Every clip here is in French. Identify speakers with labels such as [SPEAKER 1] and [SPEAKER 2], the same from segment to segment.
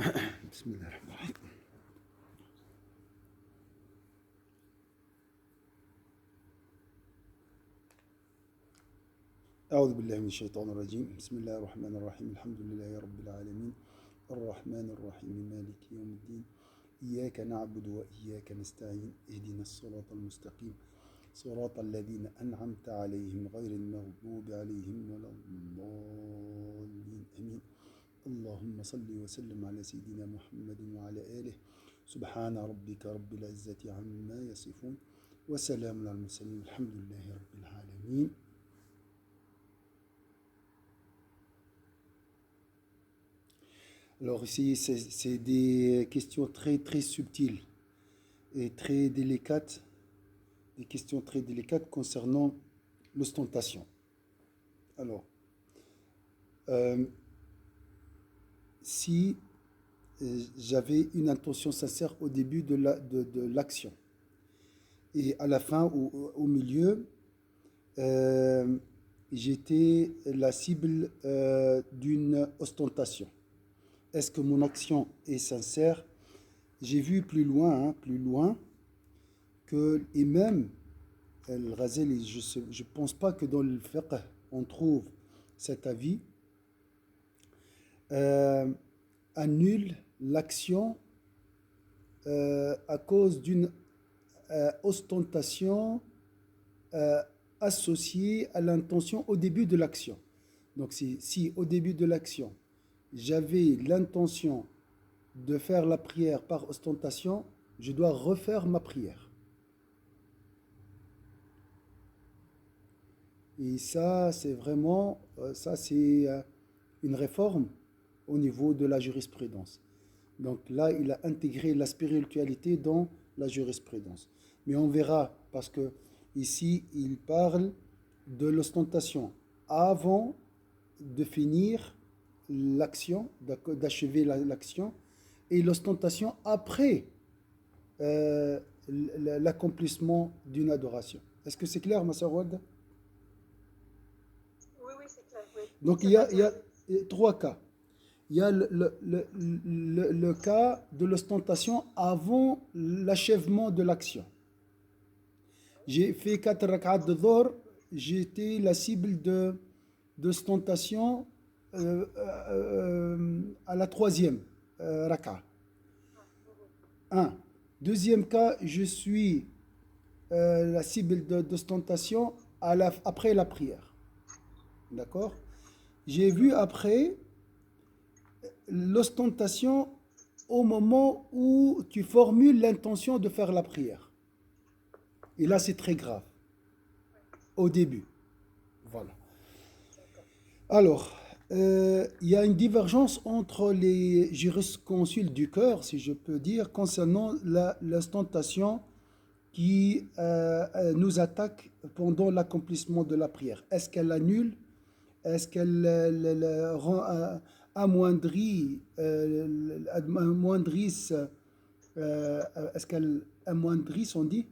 [SPEAKER 1] بسم الله الرحمن الرحيم. أعوذ بالله من الشيطان الرجيم. بسم الله الرحمن الرحيم. الحمد لله رب العالمين الرحمن الرحيم مالك يوم الدين. إياك نعبد وإياك نستعين. اهدنا الصراط المستقيم صراط الذين أنعمت عليهم غير المغضوب عليهم ولا الضالين آمين. اللهم صل وسلم على سيدنا محمد وعلى آله. سبحان ربك رب العزة عما يصفون وسلام على المرسلين الحمد لله رب العالمين. Alors ici, c'est des questions très très subtiles et très délicates, des questions très délicates concernant l'ostentation. Alors, euh, si j'avais une intention sincère au début de l'action et à la fin ou au milieu, euh, j'étais la cible d'une ostentation. Est-ce que mon action est sincère? J'ai vu plus loin, que l'imam al-Ghazali, je ne pense pas que dans le fiqh on trouve cet avis, euh, annule l'action à cause d'une ostentation euh, associée à l'intention au début de l'action. Donc si au début de l'action, j'avais l'intention de faire la prière par ostentation, je dois refaire ma prière. Et ça, c'est vraiment, une réforme au niveau de la jurisprudence. Donc là, il a intégré la spiritualité dans la jurisprudence. Mais on verra, parce que ici, il parle de l'ostentation avant de finir l'action, d'achever l'action, et l'ostentation après euh, l'accomplissement d'une adoration. Est-ce que c'est clair, ma sœur Wad?
[SPEAKER 2] Oui, oui, c'est clair, oui.
[SPEAKER 1] Donc
[SPEAKER 2] Ça va,
[SPEAKER 1] il y a trois cas. Il y a le cas de l'ostentation avant l'achèvement de l'action. J'ai fait 4 rak'at de dhor, j'étais la cible d'ostentation à la troisième rak'a. Un. Deuxième cas, je suis la cible d'ostentation après la prière. D'accord? J'ai vu après l'ostentation au moment où tu formules l'intention de faire la prière. Et là, c'est très grave. Au début. Voilà. Alors, il y a une divergence entre les jurisconsultes du cœur, si je peux dire, concernant l'ostentation qui nous attaque pendant l'accomplissement de la prière. Est-ce qu'elle annule? Est-ce qu'elle rend amoindrit, amoindrisse, est-ce qu'elle amoindrisse, on dit?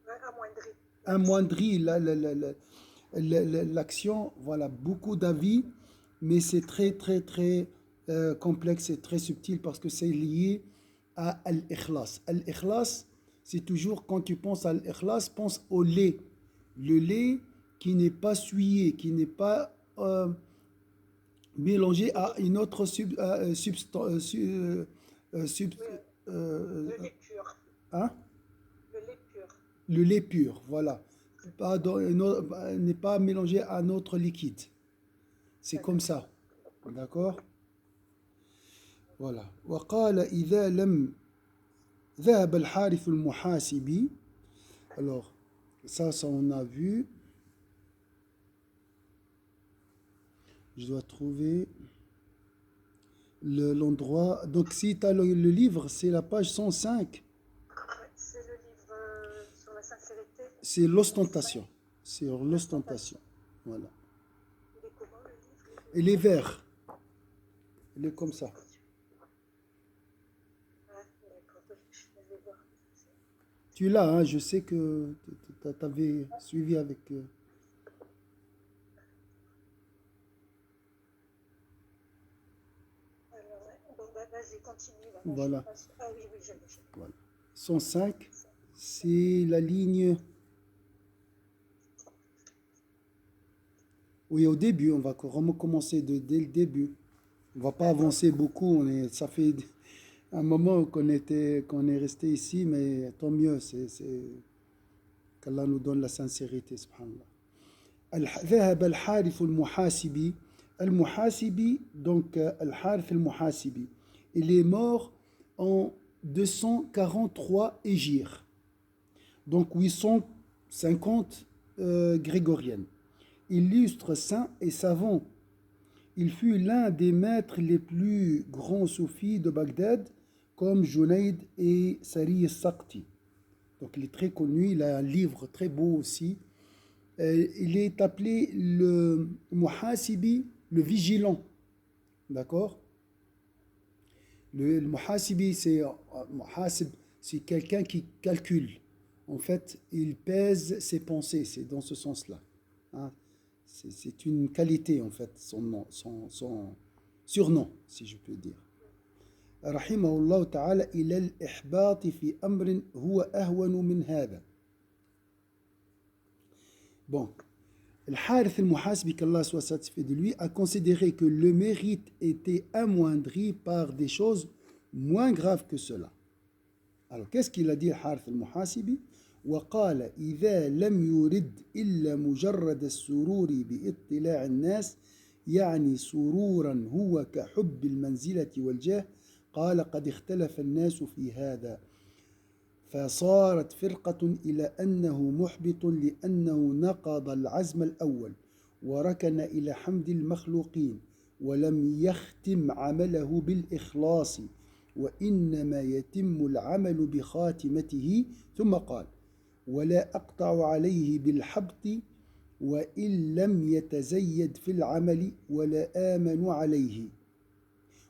[SPEAKER 2] ouais, amoindri l'action.
[SPEAKER 1] Amoindrit l'action? Voilà, beaucoup d'avis, mais c'est très, très, très complexe et très subtil parce que c'est lié à Al-Ikhlas. Al-Ikhlas, c'est toujours quand tu penses à Al-Ikhlas, pense au lait. Le lait qui n'est pas souillé, qui n'est pas mélangé
[SPEAKER 2] Le
[SPEAKER 1] à
[SPEAKER 2] lait,
[SPEAKER 1] une autre substance.
[SPEAKER 2] oui, le lait pur.
[SPEAKER 1] Hein?
[SPEAKER 2] Le lait pur.
[SPEAKER 1] Le lait pur, voilà. N'est pas mélangé à un autre liquide. C'est comme
[SPEAKER 2] D'accord.
[SPEAKER 1] ça. D'accord? Voilà. وقال إذا لم ذهب الحارث المحاسبي. Alors, ça on a vu. Je dois trouver l'endroit. Donc, si tu as le livre, c'est la page 105.
[SPEAKER 2] Ouais, c'est le livre sur la sincérité.
[SPEAKER 1] C'est
[SPEAKER 2] 105,
[SPEAKER 1] l'ostentation. C'est l'ostentation.
[SPEAKER 2] l'ostentation.
[SPEAKER 1] Voilà.
[SPEAKER 2] Il est comment le livre?
[SPEAKER 1] Elle est vert. Elle est comme ça.
[SPEAKER 2] Ah, d'accord. Je vais voir.
[SPEAKER 1] Tu l'as, hein, je sais que tu avais suivi avec.
[SPEAKER 2] Alors, ouais, Bon, bah, vas-y, continue. Là, je
[SPEAKER 1] Voilà.
[SPEAKER 2] passe. Ah oui, oui, je l'ai.
[SPEAKER 1] Voilà. 105, c'est la ligne. Oui, au début, on va recommencer dès le début. On va pas
[SPEAKER 2] D'accord.
[SPEAKER 1] avancer beaucoup. Ça fait un moment qu'on est resté ici, mais tant mieux. qu'Allah nous donne la sincérité, subhanallah. ذهب الحارث المحاسبي المحاسبي donc الحارث المحاسبي il est mort en 243 Hégire, donc 850 grégorienne. Illustre saint et savant, il fut l'un des maîtres les plus grands soufis de Bagdad, comme Junayd et Sari al-Saqti. Donc il est très connu, il a un livre très beau aussi. Il est appelé le Muhasibi, le vigilant. D'accord. Le Muhasibi, c'est quelqu'un qui calcule. En fait, il pèse ses pensées, c'est dans ce sens-là. Hein. C'est une qualité, en fait, son surnom, si je peux dire. رحمه الله تعالى إلى الإحباط في أمر هو أهون من هذا. Bon, le Harith al-Muhasbi, qu'Allah soit satisfait de lui, a considéré que le mérite était amoindri par des choses moins graves que cela. Alors, qu'est-ce qu'il a dit, le Harith al-Muhasibi? وقال إذا لم يرد إلا مجرد السرور باطلاع الناس يعني سرورا هو كحب المنزلة والجاه قال قد اختلف الناس في هذا فصارت فرقة إلى أنه محبط لأنه نقض العزم الأول وركن إلى حمد المخلوقين ولم يختم عمله بالإخلاص وإنما يتم العمل بخاتمته ثم قال ولا أقطع عليه بالحبط وإن لم يتزيد في العمل ولا آمن عليه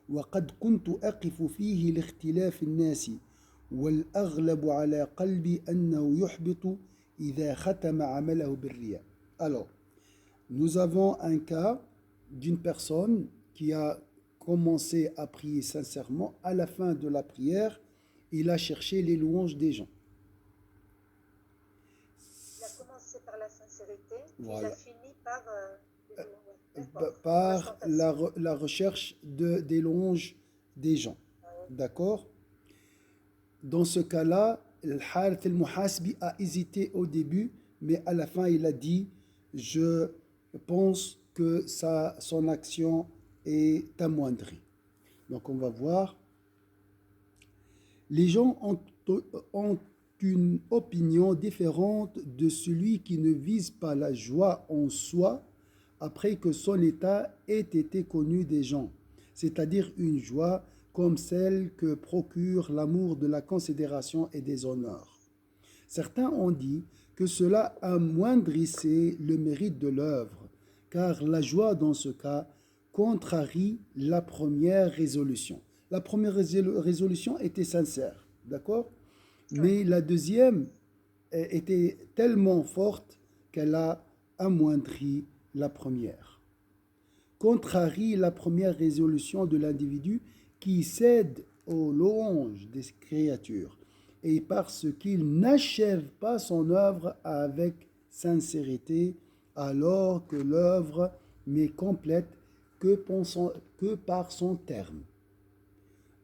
[SPEAKER 1] وقد كنت أقف فيه لاختلاف الناس والأغلب على قلبي أنه يحبط إذا ختم عمله بالرياء. Alors, nous avons un cas d'une personne qui a commencé à prier sincèrement. À la fin de la prière, il a cherché les louanges des gens.
[SPEAKER 2] Il a commencé par la sincérité, puis il a
[SPEAKER 1] Voilà.
[SPEAKER 2] fini par d'accord,
[SPEAKER 1] Par
[SPEAKER 2] l'ostentation.
[SPEAKER 1] la recherche des louanges des gens. D'accord. Dans ce cas-là, le Harith al-Muhasbi a hésité au début, mais à la fin, il a dit je pense que son action est amoindrie. Donc, on va voir. Les gens ont une opinion différente de celui qui ne vise pas la joie en soi après que son état ait été connu des gens, c'est-à-dire une joie comme celle que procure l'amour de la considération et des honneurs. Certains ont dit que cela amoindrissait le mérite de l'œuvre, car la joie dans ce cas contrarie la première résolution. La première résolution était sincère, d'accord?
[SPEAKER 2] Oui.
[SPEAKER 1] Mais la deuxième était tellement forte qu'elle a amoindri la première. Contrarie la première résolution de l'individu qui cède aux louanges des créatures et parce qu'il n'achève pas son œuvre avec sincérité, alors que l'œuvre n'est complète que par son terme.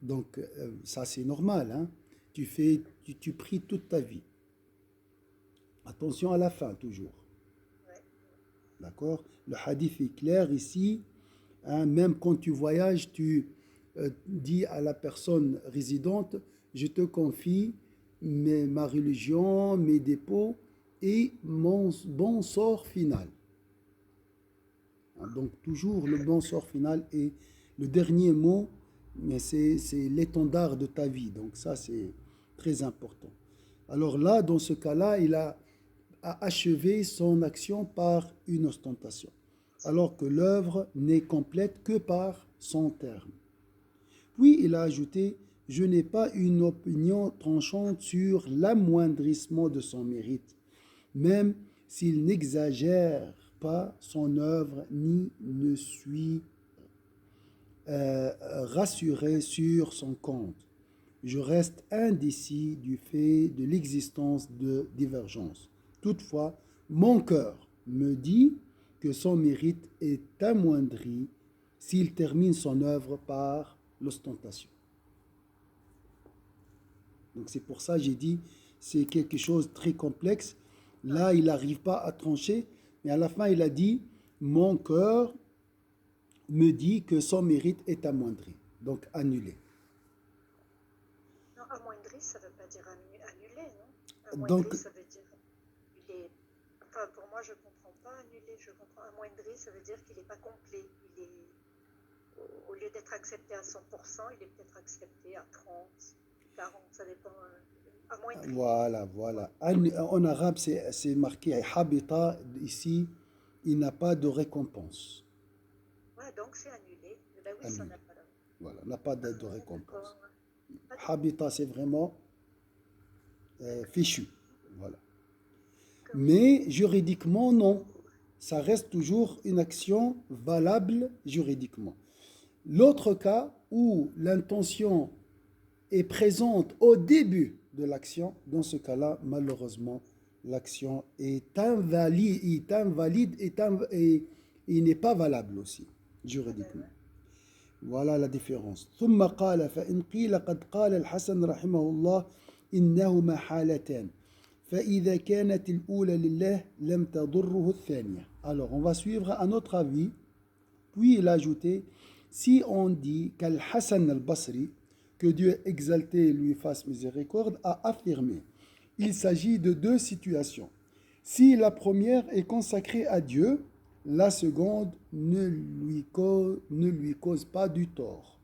[SPEAKER 1] Donc, ça c'est normal, hein? Tu pries toute ta vie. Attention à la fin, toujours.
[SPEAKER 2] Ouais.
[SPEAKER 1] D'accord? Le hadith est clair ici. Hein, même quand tu voyages, tu dis à la personne résidente, je te confie ma religion, mes dépôts et mon bon sort final. Hein, donc toujours le bon sort final est le dernier mot, mais c'est l'étendard de ta vie. Donc ça, c'est très important. Alors là, dans ce cas-là, il a achevé son action par une ostentation, alors que l'œuvre n'est complète que par son terme. Puis il a ajouté, je n'ai pas une opinion tranchante sur l'amoindrissement de son mérite, même s'il n'exagère pas son œuvre ni ne suit rassuré sur son compte. Je reste indécis du fait de l'existence de divergences. Toutefois, mon cœur me dit que son mérite est amoindri s'il termine son œuvre par l'ostentation. Donc c'est pour ça que j'ai dit c'est quelque chose de très complexe. Là, il n'arrive pas à trancher, mais à la fin, il a dit mon cœur me dit que son mérite est amoindri, donc annulé.
[SPEAKER 2] Non, amoindri, ça ne veut pas dire annulé, non?
[SPEAKER 1] Donc,
[SPEAKER 2] Amoindri, ça veut dire il est. Enfin, pour moi, je ne comprends pas annulé. Je comprends amoindri, ça veut dire qu'il n'est pas complet. Il est, au lieu d'être accepté à 100%, il est peut-être accepté à 30, 40, ça dépend. Amoindri.
[SPEAKER 1] voilà, voilà. En arabe, c'est marqué habita. Ici, il n'a pas de récompense.
[SPEAKER 2] Ouais, donc c'est annulé. Eh ben oui, ça
[SPEAKER 1] Annulé.
[SPEAKER 2] n'a pas.
[SPEAKER 1] Voilà, n'a pas de
[SPEAKER 2] D'accord.
[SPEAKER 1] récompense.
[SPEAKER 2] Pas de-
[SPEAKER 1] Habita, c'est vraiment fichu. Voilà.
[SPEAKER 2] que oui.
[SPEAKER 1] Mais juridiquement, non. Ça reste toujours une action valable juridiquement. L'autre cas où l'intention est présente au début de l'action, dans ce cas-là, malheureusement, l'action et il n'est pas valable aussi,
[SPEAKER 2] Ah ben
[SPEAKER 1] juridiquement.
[SPEAKER 2] ouais.
[SPEAKER 1] Voilà la différence. ثم قال فإن قيل قد قال الحسن رحمه الله إنهما حالتان فإذا كانت الأولى لله لم تضره الثانية. Alors, on va suivre un autre avis. Puis il a ajouté, si on dit qu'Al-Hassan al-Basri, que Dieu exalté et lui fasse miséricorde, a affirmé, il s'agit de deux situations. Si la première est consacrée à Dieu, la seconde ne lui cause pas du tort.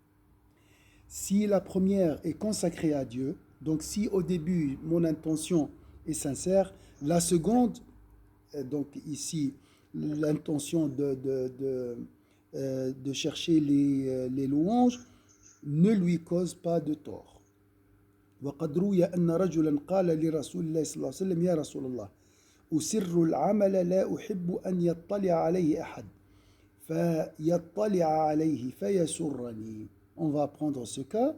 [SPEAKER 1] Si la première est consacrée à Dieu, donc si au début mon intention est sincère, la seconde, donc ici l'intention de chercher les louanges, ne lui cause pas de tort. وقد روي أن رجلا قال لرسول الله صلى الله عليه وسلم يا رسول الله أسر العمل لا أحب أن يطلع عليه أحد فيطلع عليه فيسرني. On va prendre ce cas.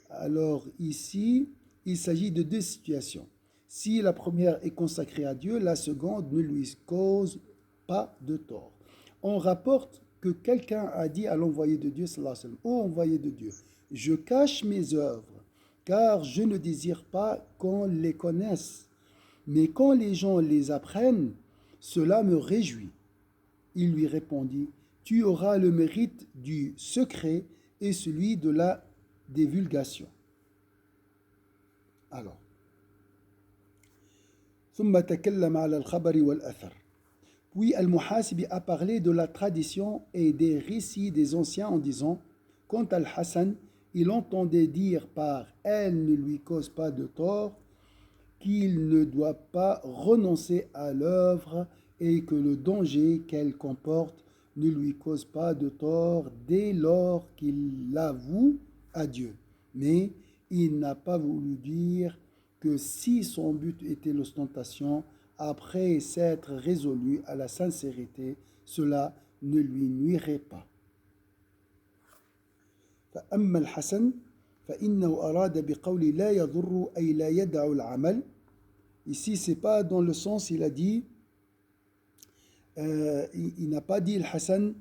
[SPEAKER 1] Alors ici, il s'agit de deux situations. Si la première est consacrée à Dieu, la seconde ne lui cause pas de tort. On rapporte que quelqu'un a dit à l'envoyé de Dieu, sallallahu alayhi wa sallam, ô envoyé de Dieu, je cache mes œuvres, car je ne désire pas qu'on les connaisse. Mais quand les gens les apprennent, cela me réjouit. Il lui répondit, tu auras le mérite du secret et celui de la divulgation. Alors, ثم تكلم على الخبر والأثر. Puis Al-Muhasibi a parlé de la tradition et des récits des anciens en disant, quant à Al-Hassan, il entendait dire par elle ne lui cause pas de tort, qu'il ne doit pas renoncer à l'œuvre et que le danger qu'elle comporte ne lui cause pas de tort dès lors qu'il l'avoue à Dieu. Mais il n'a pas voulu dire que si son but était l'ostentation, après s'être résolu à la sincérité, cela ne lui nuirait pas. فأما الحسن فإنه أراد بقول لا يضر أي لا يدع العمل. Ici, c'est pas dans le sens, il a dit, il n'a pas dit le Hassan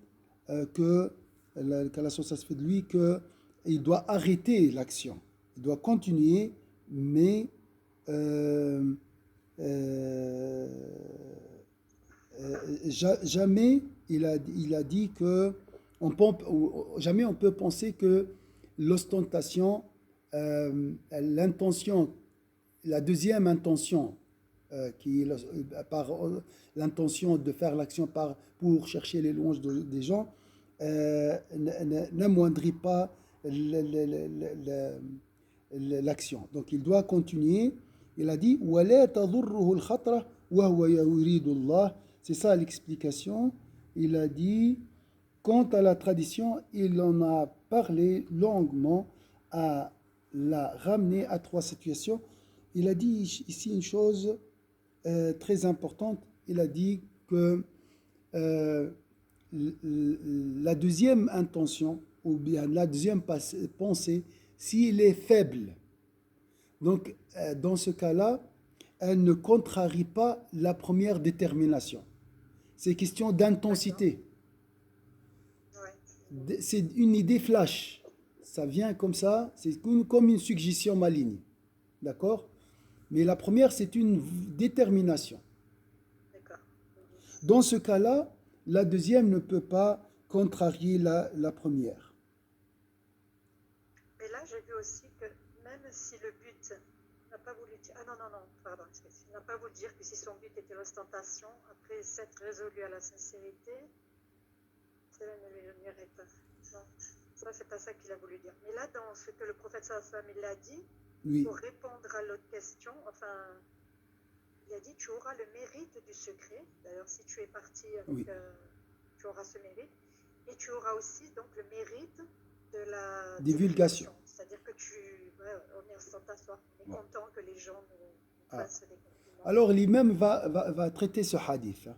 [SPEAKER 1] que la sauce se fait de lui, qu'il doit arrêter l'action, il doit continuer, mais euh, euh, jamais il a dit que jamais on peut penser que l'ostentation, l'intention, la deuxième intention, qui est par l'intention de faire l'action pour chercher les louanges des gens, n'amoindrit pas l'action. Donc il doit continuer. Il a dit وَلَا تَضُرُّهُ الْخَطْرَ وَهُوَ يُرِيدُ اللَّهِ. C'est ça l'explication. Il a dit, quant à la tradition, il en a parlé longuement à la ramener à trois situations. Il a dit ici une chose très importante. Il a dit que la deuxième intention ou bien la deuxième pensée, s'il est faible. Donc, dans ce cas-là, elle ne contrarie pas la première détermination. C'est question d'intensité.
[SPEAKER 2] Ouais.
[SPEAKER 1] C'est une idée flash. Ça vient comme ça, c'est comme une suggestion maligne. D'accord? Mais la première, c'est une détermination.
[SPEAKER 2] D'accord.
[SPEAKER 1] Dans ce cas-là, la deuxième ne peut pas contrarier la première.
[SPEAKER 2] Mais là, j'ai vu aussi que même si le but n'a pas voulu dire. Ah non, non, non, pardon, il n'a pas voulu dire que si son but était l'ostentation, après s'être résolu à la sincérité, cela ne lui nuirait pas. Non, ça, c'est pas ça qu'il a voulu dire. Mais là, dans ce que le prophète sallam il a dit,
[SPEAKER 1] Oui,
[SPEAKER 2] pour répondre à l'autre question, enfin, il a dit tu auras le mérite du secret. D'ailleurs, si tu es parti avec,
[SPEAKER 1] oui.
[SPEAKER 2] tu auras ce mérite. Et tu auras aussi donc le mérite de la
[SPEAKER 1] Divulgation.
[SPEAKER 2] C'est-à-dire que on est ostentatoire, on est
[SPEAKER 1] Ouais.
[SPEAKER 2] content que les gens nous
[SPEAKER 1] Ah.
[SPEAKER 2] fassent des compliments.
[SPEAKER 1] Alors l'imam va traiter ce hadith. Hein.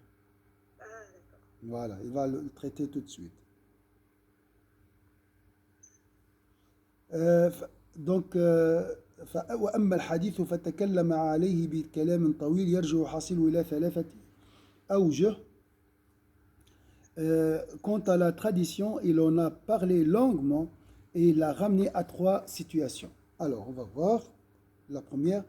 [SPEAKER 2] Ah, d'accord.
[SPEAKER 1] Voilà, il va le traiter tout de suite. Donc, وأما الحديث فتكلم عليه بكلام طويل يرجع حاصله إلى ثلاثة أوجه. Quant à la tradition, il en a parlé longuement et il l'a ramené à trois situations. Alors, on va voir la première.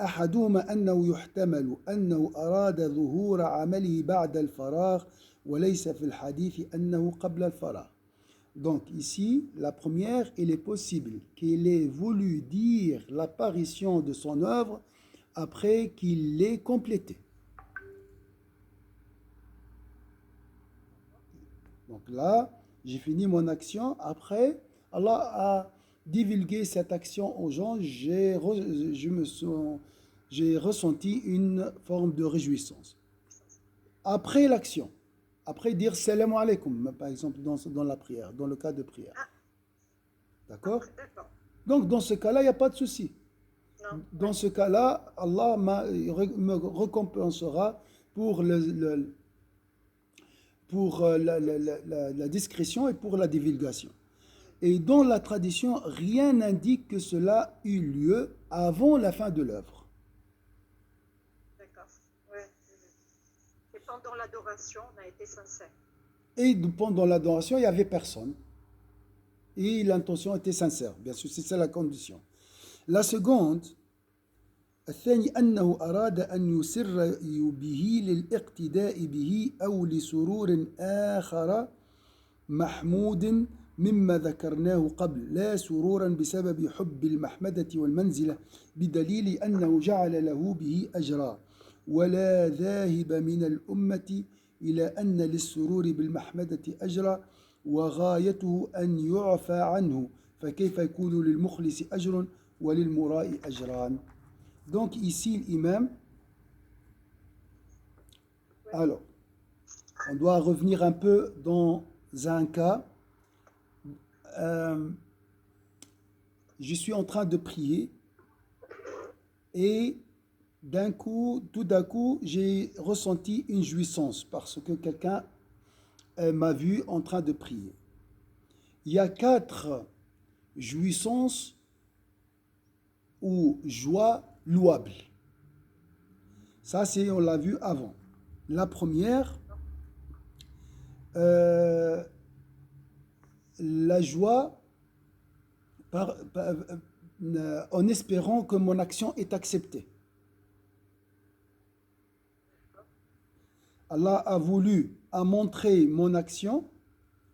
[SPEAKER 1] أحدهما أنه يحتمل أنه أراد ظهور عمله بعد الفراغ وليس في الحديث أنه قبل الفراغ. Donc ici, la première, il est possible qu'il ait voulu dire l'apparition de son œuvre après qu'il l'ait complétée. Donc là, j'ai fini mon action. Après, Allah a divulgué cette action aux gens. J'ai ressenti une forme de réjouissance. Après l'action, après dire salam alaikum, par exemple dans la prière, dans le cas de prière. D'accord?
[SPEAKER 2] D'accord.
[SPEAKER 1] Donc dans ce cas-là, il n'y a pas de souci.
[SPEAKER 2] Non.
[SPEAKER 1] Dans ce cas-là, Allah me récompensera pour la discrétion et pour la divulgation. Et dans la tradition, rien n'indique que cela eut lieu avant la fin de l'œuvre.
[SPEAKER 2] D'accord. Ouais. Et pendant l'adoration, on a été sincère.
[SPEAKER 1] Et pendant l'adoration, il n'y avait personne. Et l'intention était sincère. Bien sûr, c'est ça la condition. La seconde, الثاني أنه أراد أن يسر به للاقتداء به أو لسرور آخر محمود مما ذكرناه قبل لا سرورا بسبب حب المحمدة والمنزلة بدليل أنه جعل له به أجرا ولا ذاهب من الأمة إلى أن للسرور بالمحمدة أجرا وغايته أن يعفى عنه فكيف يكون للمخلص أجر وللمراء أجران. Donc ici l'imam, alors on doit revenir un peu dans un cas, je suis en train de prier et tout d'un coup j'ai ressenti une jouissance parce que quelqu'un m'a vu en train de prier. Il y a 4 jouissances ou joie louable. Ça, on l'a vu avant. La première, la joie en espérant que mon action est acceptée. Allah a voulu montrer mon action,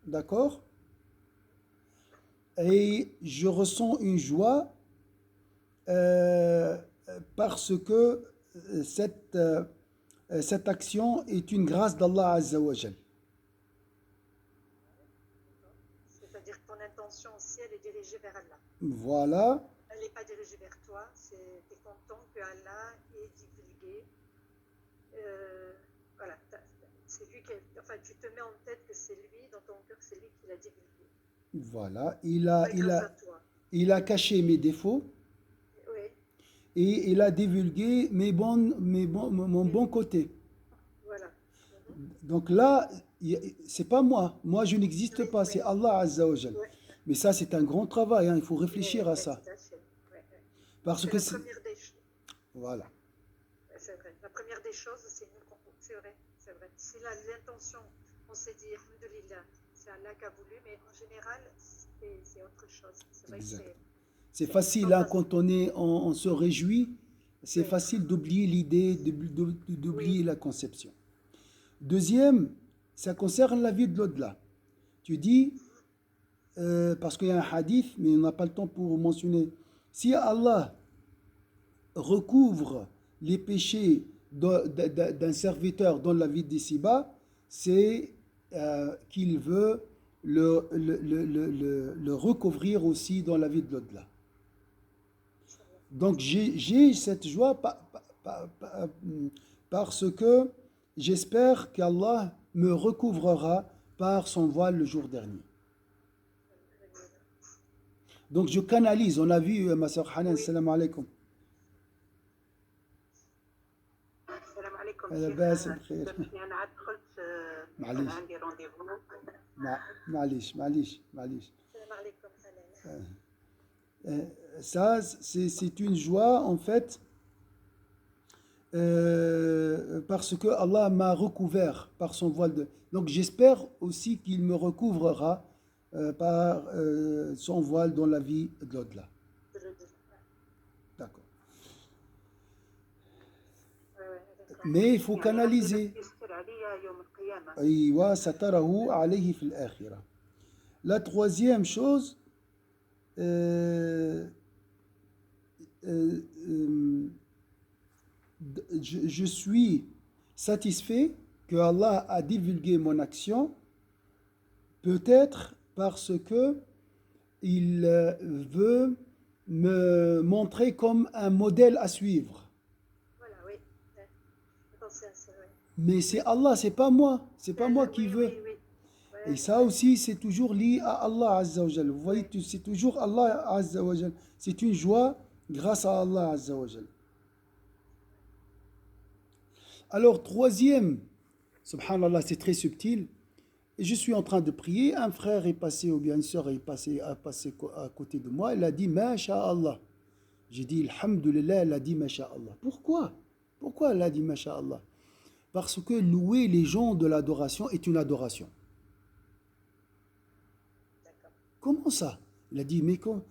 [SPEAKER 1] d'accord? Et je ressens une joie parce que cette action est une grâce d'Allah Azza wa Jal.
[SPEAKER 2] C'est-à-dire que ton intention aussi, elle est dirigée vers Allah.
[SPEAKER 1] Voilà,
[SPEAKER 2] Elle n'est pas dirigée vers toi. Tu es content que Allah ait divulgué. Voilà. C'est lui enfin, tu te mets en tête que c'est lui, dans ton cœur, c'est lui qui l'a divulgué.
[SPEAKER 1] voilà.
[SPEAKER 2] Pas grâce à toi.
[SPEAKER 1] Il a caché mes défauts
[SPEAKER 2] Oui.
[SPEAKER 1] et il a divulgué mon bon côté.
[SPEAKER 2] Voilà.
[SPEAKER 1] Donc là, c'est pas moi. Moi, je n'existe pas. C'est Allah Azza wa Jal.
[SPEAKER 2] Oui.
[SPEAKER 1] Mais ça, c'est un grand travail, hein, il faut
[SPEAKER 2] Mais,
[SPEAKER 1] réfléchir à
[SPEAKER 2] mais
[SPEAKER 1] ça.
[SPEAKER 2] tout à fait. Ouais, ouais.
[SPEAKER 1] Parce
[SPEAKER 2] C'est
[SPEAKER 1] que
[SPEAKER 2] la
[SPEAKER 1] c'est...
[SPEAKER 2] première des choses.
[SPEAKER 1] Voilà,
[SPEAKER 2] Ouais, c'est vrai. La première des choses, c'est nous. C'est vrai, c'est vrai. C'est l'intention. On s'est dit, alhamdoulilah, c'est Allah qui a voulu, mais en général, c'est autre chose. C'est vrai que
[SPEAKER 1] exact. C'est
[SPEAKER 2] c'est
[SPEAKER 1] facile, hein,
[SPEAKER 2] fantastique.
[SPEAKER 1] quand on se réjouit, c'est
[SPEAKER 2] Oui,
[SPEAKER 1] facile d'oublier l'idée,
[SPEAKER 2] oui,
[SPEAKER 1] d'oublier la conception. Deuxième, ça concerne la vie de l'au-delà. Tu dis, parce qu'il y a un hadith, mais on n'a pas le temps pour mentionner, si Allah recouvre les péchés d'un serviteur dans la vie d'ici-bas, c'est qu'il veut le recouvrir aussi dans la vie de l'au-delà.
[SPEAKER 2] Inch'Allah.
[SPEAKER 1] Donc j'ai cette joie parce que j'espère qu'Allah me recouvrera par son voile le jour dernier. Donc je canalise, on a vu ma soeur Hanan,
[SPEAKER 2] Oui.
[SPEAKER 1] salam alaikum.
[SPEAKER 3] السلام عليكم
[SPEAKER 1] هذا
[SPEAKER 3] شيخ.
[SPEAKER 1] باس بخير.
[SPEAKER 3] سامحني انا عاد دخلت كان
[SPEAKER 1] معليش
[SPEAKER 3] عندي رونديفو.
[SPEAKER 1] معليش
[SPEAKER 2] Salam alaikum, Hanan.
[SPEAKER 1] Ça c'est une joie en fait parce que Allah m'a recouvert par son voile de... Donc j'espère aussi qu'il me recouvrera par son voile dans la vie de l'au-delà. D'accord.
[SPEAKER 2] Ouais, ouais, d'accord.
[SPEAKER 1] Mais il faut
[SPEAKER 3] يعني ربي
[SPEAKER 1] canaliser.
[SPEAKER 3] يستر عليا يوم القيامة.
[SPEAKER 1] أيوة ستره عليه في الآخرة. La troisième chose, euh, euh, euh, je suis satisfait que Allah a divulgué mon action, peut-être parce que il veut me montrer comme un modèle à suivre.
[SPEAKER 2] Voilà, oui. Ouais. J'ai pensé à ça, ouais.
[SPEAKER 1] Mais c'est Allah, c'est pas moi. C'est pas moi qui
[SPEAKER 2] Oui,
[SPEAKER 1] veux.
[SPEAKER 2] oui, oui.
[SPEAKER 1] Et
[SPEAKER 2] Ouais,
[SPEAKER 1] ça
[SPEAKER 2] ouais.
[SPEAKER 1] aussi, c'est toujours lié à Allah Azza wa Jal. Vous voyez,
[SPEAKER 2] Oui.
[SPEAKER 1] c'est toujours Allah Azza wa Jal. C'est une joie grâce à Allah Azza wa Jal. Alors, troisième, subhanallah, c'est très subtil. Et je suis en train de prier. Un frère est passé, ou bien une soeur est passée à côté de moi. Elle a dit, Masha'Allah. J'ai dit, Alhamdulillah, elle a dit, Masha'Allah. Pourquoi? Pourquoi elle a dit, Masha'Allah? Parce que louer les gens de l'adoration est une adoration.
[SPEAKER 2] D'accord.
[SPEAKER 1] Comment ça? Il a dit, mais comment?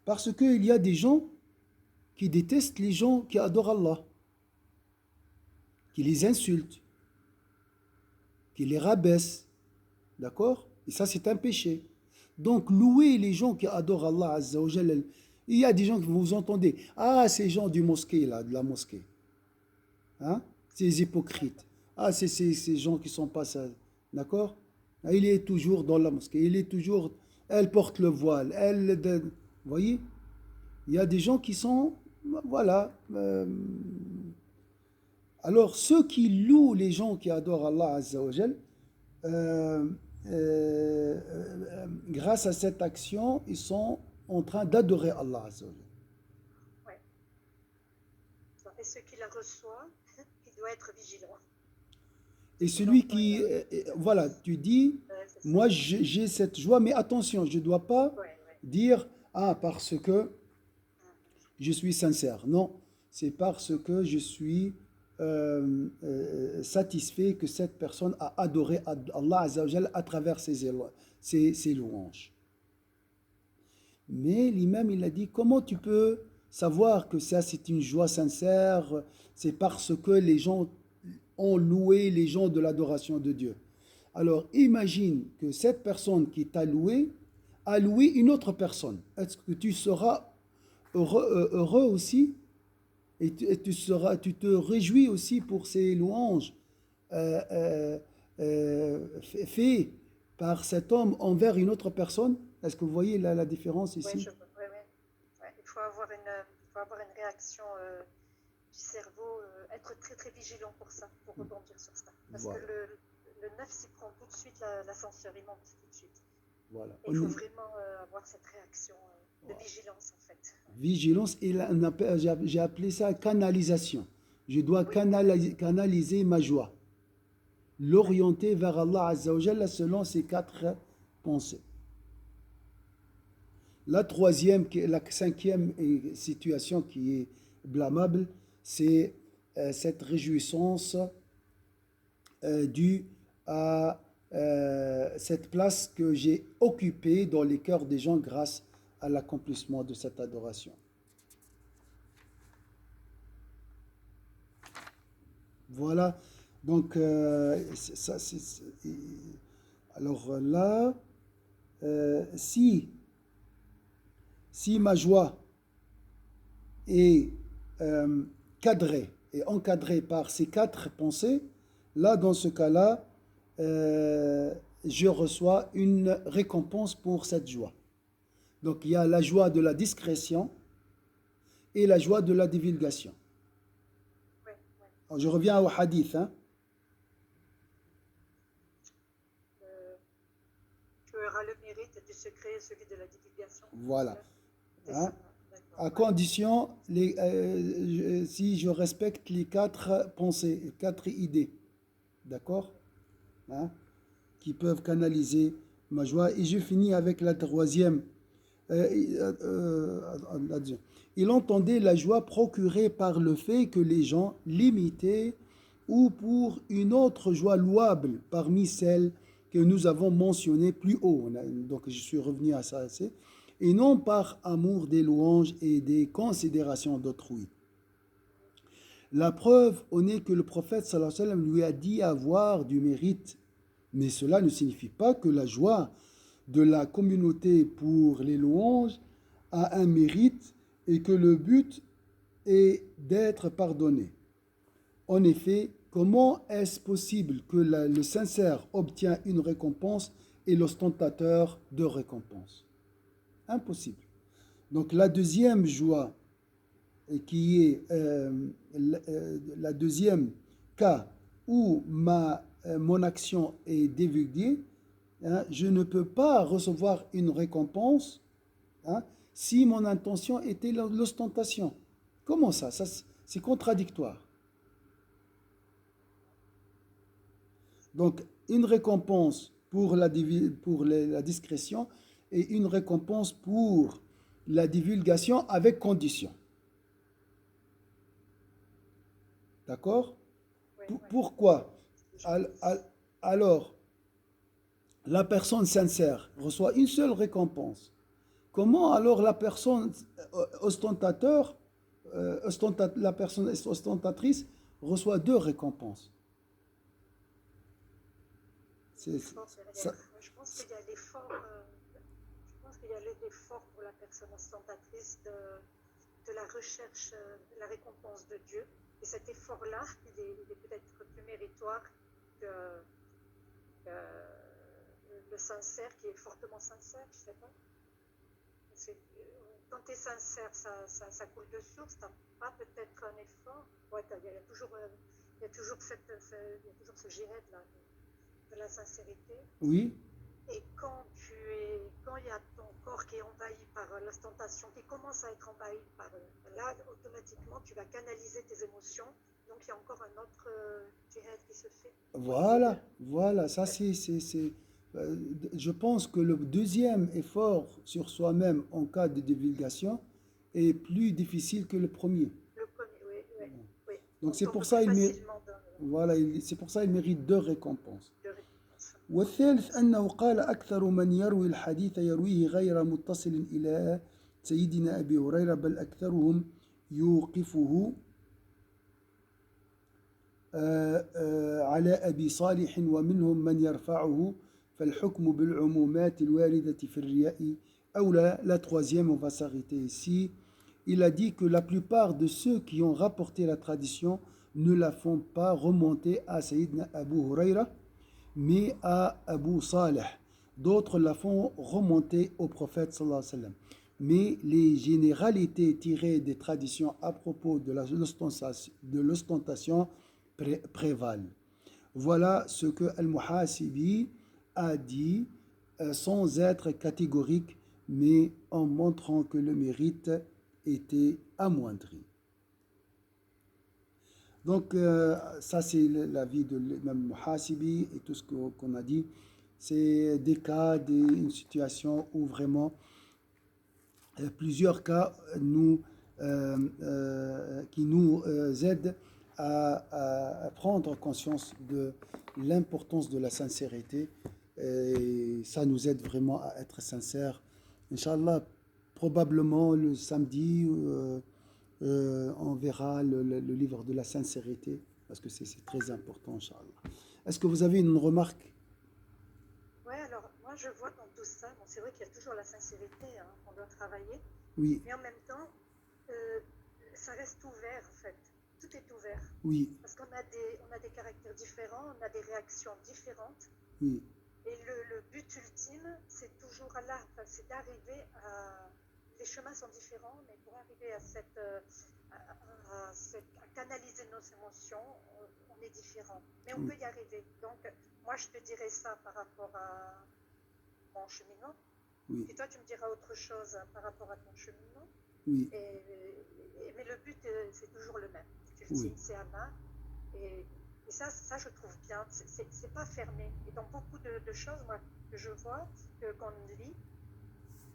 [SPEAKER 1] Parce qu'il y a des gens qui détestent les gens qui adorent Allah, qui les insultent, qui les rabaissent. D'accord? Et ça, c'est un péché. Donc, louer les gens qui adorent Allah Azza wa Jal, il y a des gens que vous entendez, ah, ces gens du mosquée, là, de la mosquée. Hein? Ces hypocrites. Ah, c'est ces gens qui sont pas ça. D'accord? Ah, il est toujours dans la mosquée, il est toujours, elle porte le voile, vous voyez? Il y a des gens qui sont, voilà. Alors, ceux qui louent les gens qui adorent Allah Azza wa Jal, euh, grâce à cette action, ils sont en train d'adorer Allah Azza wa Jal.
[SPEAKER 2] Ouais. Et ceux qui la reçoivent, il doit être vigilant.
[SPEAKER 1] Et
[SPEAKER 2] Sinon,
[SPEAKER 1] celui qui, voilà, tu dis,
[SPEAKER 2] ouais, c'est ça.
[SPEAKER 1] moi j'ai cette joie, mais attention, je ne dois pas
[SPEAKER 2] Ouais, ouais.
[SPEAKER 1] dire, ah, parce que je suis sincère. Non, c'est parce que je suis satisfait que cette personne a adoré Allah Azza wa Jal à travers ses louanges. Mais l'imam, il a dit, comment tu peux savoir que ça c'est une joie sincère? C'est parce que les gens ont loué les gens de l'adoration de Dieu. Alors imagine que cette personne qui t'a loué a loué une autre personne. Est-ce que tu seras heureux aussi et tu te réjouis aussi pour ces louanges faites par cet homme envers une autre personne? Est-ce que vous voyez la différence
[SPEAKER 2] Ouais,
[SPEAKER 1] ici?
[SPEAKER 2] ouais, ouais. Ouais, il faut avoir une réaction du cerveau, être très très vigilant pour ça, pour rebondir sur ça. Parce
[SPEAKER 1] Voilà.
[SPEAKER 2] que le nefs, il prend tout de suite l'ascenseur, il monte tout de suite.
[SPEAKER 1] Voilà.
[SPEAKER 2] Et il faut vraiment avoir cette réaction de vigilance en fait.
[SPEAKER 1] Vigilance, et là, j'ai appelé ça canalisation. Je dois
[SPEAKER 2] Oui.
[SPEAKER 1] canaliser ma joie, l'orienter vers Allah Azza wa Jalla selon ces quatre pensées. La cinquième situation qui est blâmable, c'est cette réjouissance due à cette place que j'ai occupée dans les cœurs des gens grâce à l'accomplissement de cette adoration. Voilà, donc alors là, si ma joie est cadrée et encadrée par ces quatre pensées, là, dans ce cas-là, je reçois une récompense pour cette joie. Donc il y a la joie de la discrétion et la joie de la divulgation.
[SPEAKER 2] Oui, oui.
[SPEAKER 1] Alors, je reviens au hadith. Hein.
[SPEAKER 2] Tu auras le mérite du secret et celui de la divulgation.
[SPEAKER 1] Voilà.
[SPEAKER 2] C'est
[SPEAKER 1] Hein.
[SPEAKER 2] ça. D'accord.
[SPEAKER 1] À
[SPEAKER 2] Ouais.
[SPEAKER 1] condition, si je respecte les quatre pensées, les quatre idées, d'accord, hein, qui peuvent canaliser ma joie. Et je finis avec la troisième. Il entendait la joie procurée par le fait que les gens l'imitaient ou pour une autre joie louable parmi celles que nous avons mentionnées plus haut. Donc je suis revenu à ça assez. Et non par amour des louanges et des considérations d'autrui. La preuve en est que le prophète sallallahu alayhi wa sallam lui a dit avoir du mérite, mais cela ne signifie pas que la joie de la communauté pour les louanges a un mérite et que le but est d'être pardonné. En effet, comment est-ce possible que le sincère obtient une récompense et l'ostentateur deux récompenses? Impossible. Donc la deuxième joie, qui est la deuxième cas où mon action est divulguée, hein, je ne peux pas recevoir une récompense, hein, si mon intention était l'ostentation. Comment ça? C'est contradictoire. Donc, une récompense pour la discrétion et une récompense pour la divulgation avec condition. D'accord?
[SPEAKER 2] Oui, oui.
[SPEAKER 1] Pourquoi? Alors, la personne sincère reçoit une seule récompense. Comment alors la personne la personne ostentatrice reçoit deux récompenses?
[SPEAKER 2] L'effort
[SPEAKER 1] Ça,
[SPEAKER 2] derrière. Je pense qu'il y a l'effort. Je pense qu'il y a l'effort pour la personne ostentatrice de la recherche de la récompense de Dieu. Et cet effort-là, il est peut-être plus méritoire que le sincère qui est fortement sincère, je ne sais pas. Quand tu es sincère, ça coule de source, tu n'as pas peut-être un effort. Ouais, il y a toujours ce giret-là de la sincérité.
[SPEAKER 1] oui,
[SPEAKER 2] Et quand il y a ton corps qui est envahi par l'ostentation, qui commence à être envahi par là, automatiquement, tu vas canaliser tes émotions. Donc, il y a encore un autre djihad qui se fait.
[SPEAKER 1] voilà, ça je pense que le deuxième effort sur soi-même en cas de divulgation est plus difficile que le premier.
[SPEAKER 2] Le premier, oui. Oui.
[SPEAKER 1] Donc c'est
[SPEAKER 2] On
[SPEAKER 1] pour
[SPEAKER 2] peut
[SPEAKER 1] ça
[SPEAKER 2] plus
[SPEAKER 1] il mérite,
[SPEAKER 2] facilement
[SPEAKER 1] voilà, c'est pour ça il mérite deux récompenses.
[SPEAKER 2] de récompense.
[SPEAKER 1] والثالث أنه قال أكثر من يروي الحديث يرويه غير متصل إلى سيدنا أبي هريرة بل أكثرهم يوقفه على أبي صالح ومنهم من يرفعه فالحكم بالعمومات الواردة في الرياء أولى. La troisième, on va s'arrêter ici. Il a dit que la plupart de ceux qui ont rapporté la tradition ne la font pas remonter à Sayyidina Abu Huraira, mais à Abu Salih. D'autres la font remonter au prophète sallallahu alayhi wa sallam. Mais les généralités tirées des traditions à propos de l'ostentation prévalent. Voilà ce que Al-Muhasibi a dit sans être catégorique, mais en montrant que le mérite était amoindri. Donc, ça, c'est l'avis de l'imam Muhasibi et tout ce qu'on a dit. C'est des cas, une situation où vraiment plusieurs cas qui nous aident à prendre conscience de l'importance de la sincérité. Et ça nous aide vraiment à être sincères. Inch'Allah, probablement le samedi, on verra le livre de la sincérité, parce que c'est très important, Inch'Allah. Est-ce que vous avez une remarque?
[SPEAKER 2] Ouais, alors moi je vois dans tout ça, bon, c'est vrai qu'il y a toujours la sincérité, hein, qu'on doit travailler,
[SPEAKER 1] Oui,
[SPEAKER 2] mais en même temps, euh, ça reste ouvert en fait. Tout est ouvert.
[SPEAKER 1] oui,
[SPEAKER 2] Parce qu'on a des caractères différents, on a des réactions différentes.
[SPEAKER 1] oui,
[SPEAKER 2] Et le but ultime, c'est toujours là, enfin, c'est d'arriver à... Les chemins sont différents, mais pour arriver à à canaliser nos émotions, on est différents. Mais on
[SPEAKER 1] oui,
[SPEAKER 2] peut y arriver. Donc, moi, je te dirais ça par rapport à mon cheminement.
[SPEAKER 1] oui,
[SPEAKER 2] Et toi, tu me diras autre chose par rapport à ton cheminement.
[SPEAKER 1] oui,
[SPEAKER 2] Mais le but, c'est toujours le même.
[SPEAKER 1] oui,
[SPEAKER 2] Ultime, c'est Anna. Et ça, je trouve bien. C'est pas fermé. Et dans beaucoup de choses, moi, que je vois, qu'on lit,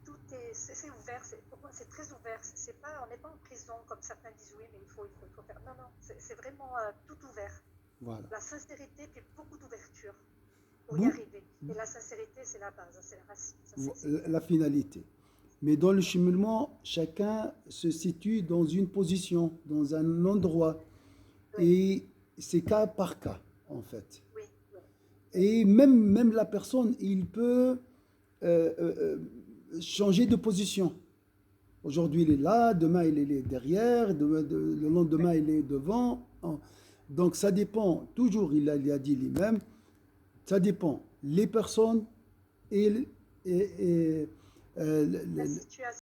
[SPEAKER 2] tout c'est ouvert. Pour moi, c'est très ouvert. C'est pas, on n'est pas en prison comme certains disent. Oui, mais il faut faire. Non, non. C'est vraiment tout ouvert.
[SPEAKER 1] voilà.
[SPEAKER 2] La sincérité, puis beaucoup d'ouverture pour y
[SPEAKER 1] Vous,
[SPEAKER 2] arriver. Et la sincérité, c'est la base, c'est la racine. Ça,
[SPEAKER 1] la finalité. Mais dans le cheminement, chacun se situe dans une position, dans un endroit.
[SPEAKER 2] oui,
[SPEAKER 1] Et c'est cas par cas, en fait.
[SPEAKER 2] oui, oui,
[SPEAKER 1] Et même la personne, il peut changer de position. Aujourd'hui, il est là, demain, il est derrière, le lendemain, il est devant. Donc, ça dépend, toujours, il a dit lui-même, ça dépend les personnes et,
[SPEAKER 2] la situation.